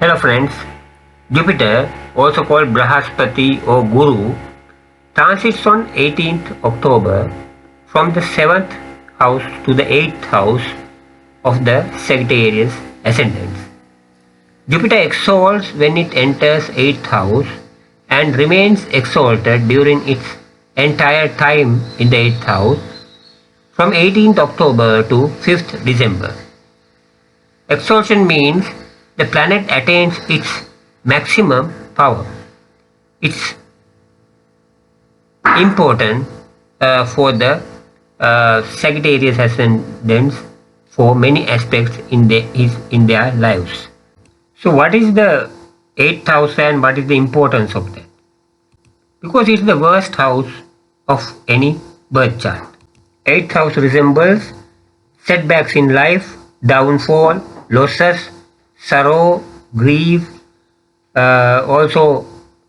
Hello friends, Jupiter, also called Brahaspati or Guru, transits on 18th October from the 7th house to the 8th house of the Sagittarius ascendant. Jupiter exalts when it enters 8th house and remains exalted during its entire time in the 8th house from 18th October to 5th December. Exaltation means the planet attains its maximum power. It's important for the Sagittarius ascendants for many aspects in their lives. So what is the 8th house and what is the importance of that? Because it's the worst house of any birth chart. 8th house resembles setbacks in life, downfall, losses, sorrow, grief, also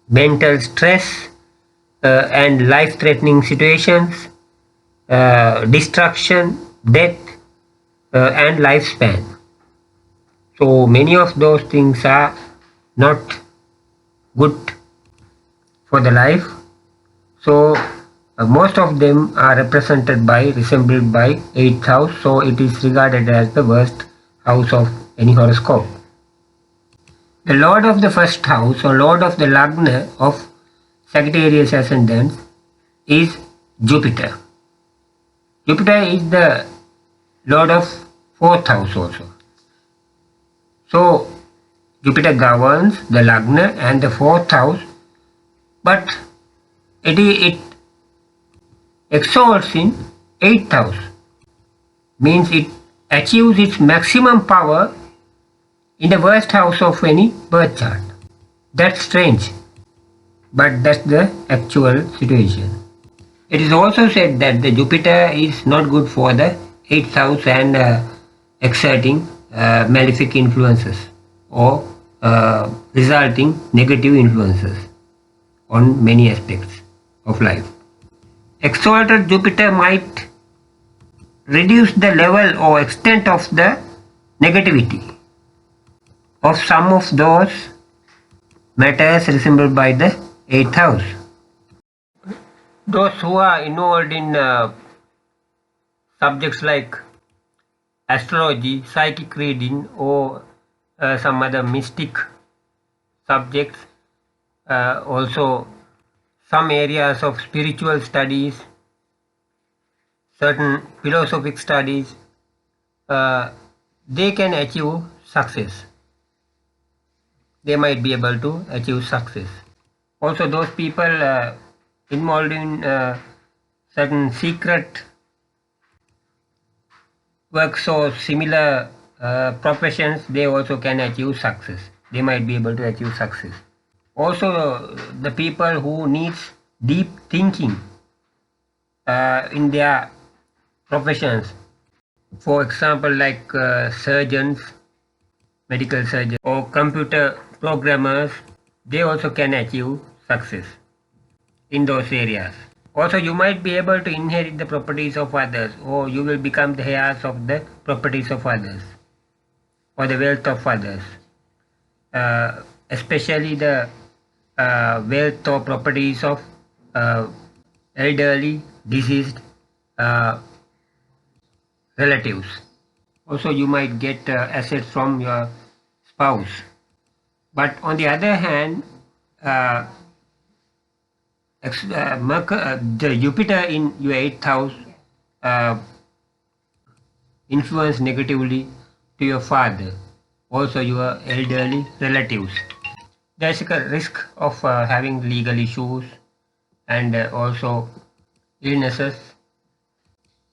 mental stress and life-threatening situations, destruction, death, and lifespan. So many of those things are not good for the life. So most of them are represented by, resembled by 8th house. So it is regarded as the worst house of any horoscope. The lord of the first house or lord of the lagna of Sagittarius ascendant is Jupiter. Jupiter is the lord of 4th house also. So Jupiter governs the lagna and the 4th house, but it exalts in 8th house, means it achieves its maximum power in the worst house of any birth chart. That's strange, but that's the actual situation. It is also said that the Jupiter is not good for the 8th house and exerting malefic influences or resulting negative influences on many aspects of life. Exalted Jupiter might reduce the level or extent of the negativity of some of those matters resembled by the 8th house. Those who are involved in subjects like astrology, psychic reading, or some other mystic subjects, also some areas of spiritual studies, certain philosophic studies, they can achieve success. They might be able to achieve success. Also those people involved in certain secret works or similar professions, they also can achieve success. They might be able to achieve success. Also the people who needs deep thinking in their professions, for example like surgeons, medical surgeons, or computer programmers, they also can achieve success in those areas. Also you might be able to inherit the properties of others, or you will become the heirs of the properties of others or the wealth of others, especially the wealth or properties of elderly, deceased relatives. Also you might get assets from your spouse. But on the other hand, the Jupiter in your 8th house influence negatively to your father, also your elderly relatives. There's a risk of having legal issues and also illnesses.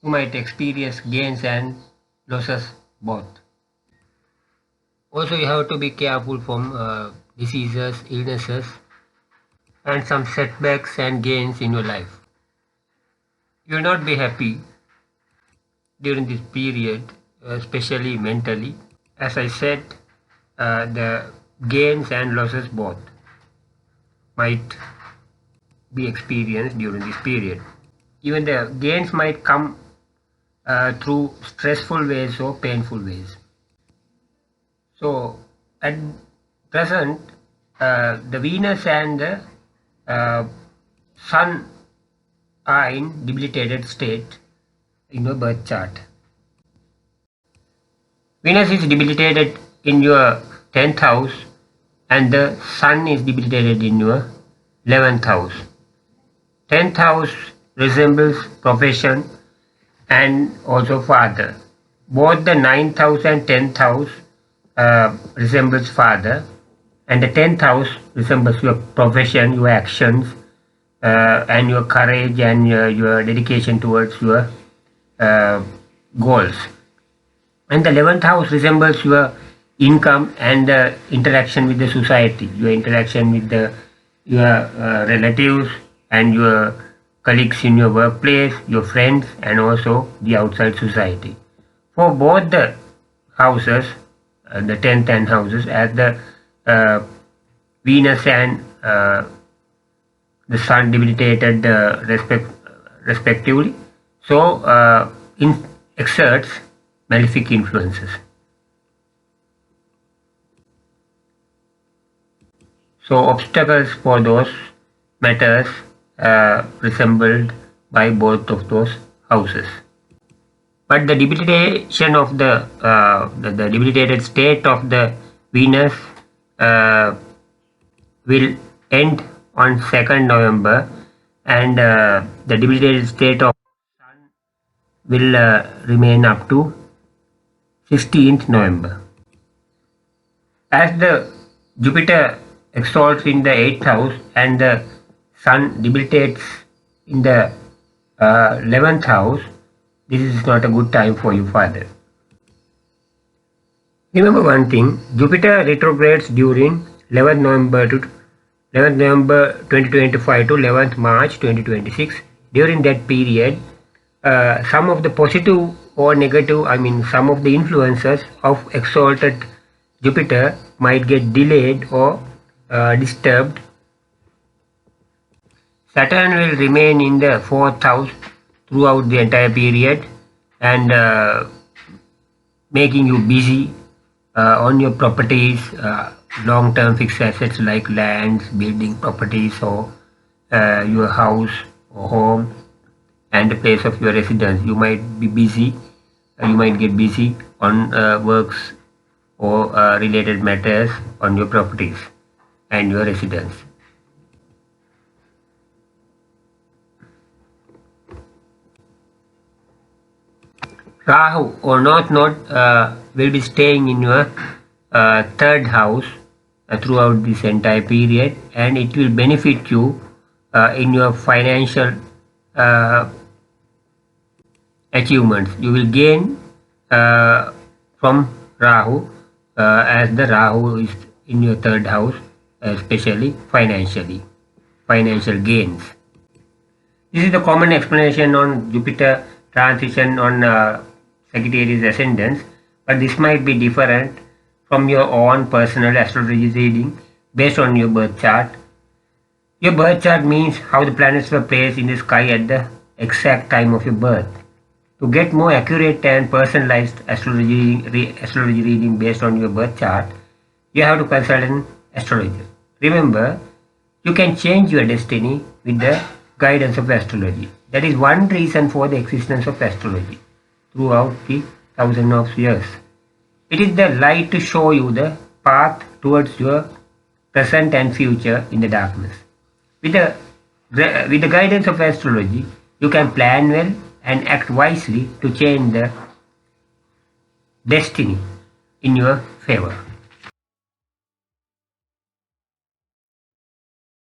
You might experience gains and losses both. Also you have to be careful from diseases, illnesses, and some setbacks and gains in your life. You will not be happy during this period, especially mentally. As I said, the gains and losses both might be experienced during this period. Even the gains might come through stressful ways or painful ways. So at present, the Venus and the Sun are in debilitated state in your birth chart. Venus is debilitated in your 10th house and the Sun is debilitated in your 11th house. 10th house resembles profession and also father. Both the 9th house and 10th house resembles father, and the 10th house resembles your profession, your actions, and your courage and your dedication towards your goals. And the 11th house resembles your income and interaction with the society, your interaction with your relatives and your colleagues in your workplace, your friends, and also the outside society. For both the houses, the 10th and houses, as the Venus and the Sun debilitated respectively, so exerts malefic influences. So obstacles for those matters resembled by both of those houses. But the debilitation of the debilitated state of the Venus will end on 2nd November, and the debilitated state of Sun will remain up to 16th November. As the Jupiter exalts in the 8th house and the Sun debilitates in the 11th house, this is not a good time for you, father. Remember one thing, Jupiter retrogrades during 11th November 2025 to 11th March 2026. During that period, some of the positive or negative, some of the influences of exalted Jupiter might get delayed or disturbed. Saturn will remain in the 4th house throughout the entire period and making you busy on your properties, long-term fixed assets like lands, building properties, or your house or home and the place of your residence. You might be busy, you might get busy on works or related matters on your properties and your residence. Rahu or North Node will be staying in your 3rd house throughout this entire period, and it will benefit you in your financial achievements. You will gain from Rahu as the Rahu is in your 3rd house, especially financially, financial gains. This is the common explanation on Jupiter transition on Sagittarius ascendants, but this might be different from your own personal astrology reading based on your birth chart. Your birth chart means how the planets were placed in the sky at the exact time of your birth. To get more accurate and personalized astrology reading based on your birth chart, you have to consult an astrologer. Remember, you can change your destiny with the guidance of astrology. That is one reason for the existence of astrology throughout the thousands of years. It is the light to show you the path towards your present and future in the darkness. With the guidance of astrology, you can plan well and act wisely to change the destiny in your favor.